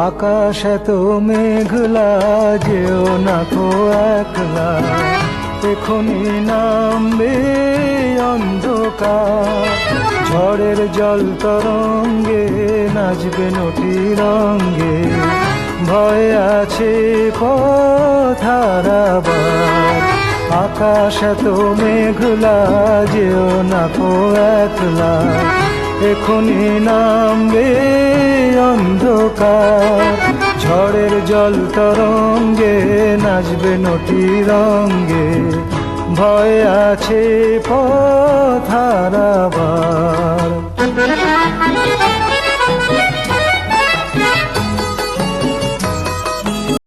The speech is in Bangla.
আকাশ এত মেঘলা, যেও না কো একলা, এখনি নামবে অন্ধকার। ঝড়ের জল তরঙ্গে নাচবে নটি রঙ্গে, ভয় আছে পথ হারাবার। আকাশ এত মেঘলা, যেও না কো একলা, এখনি নামবে অন্ধকার। ঝড়ের জল তরঙ্গে নাচবে নটি রঙ্গে, ভয় আছে পথ হারাবার।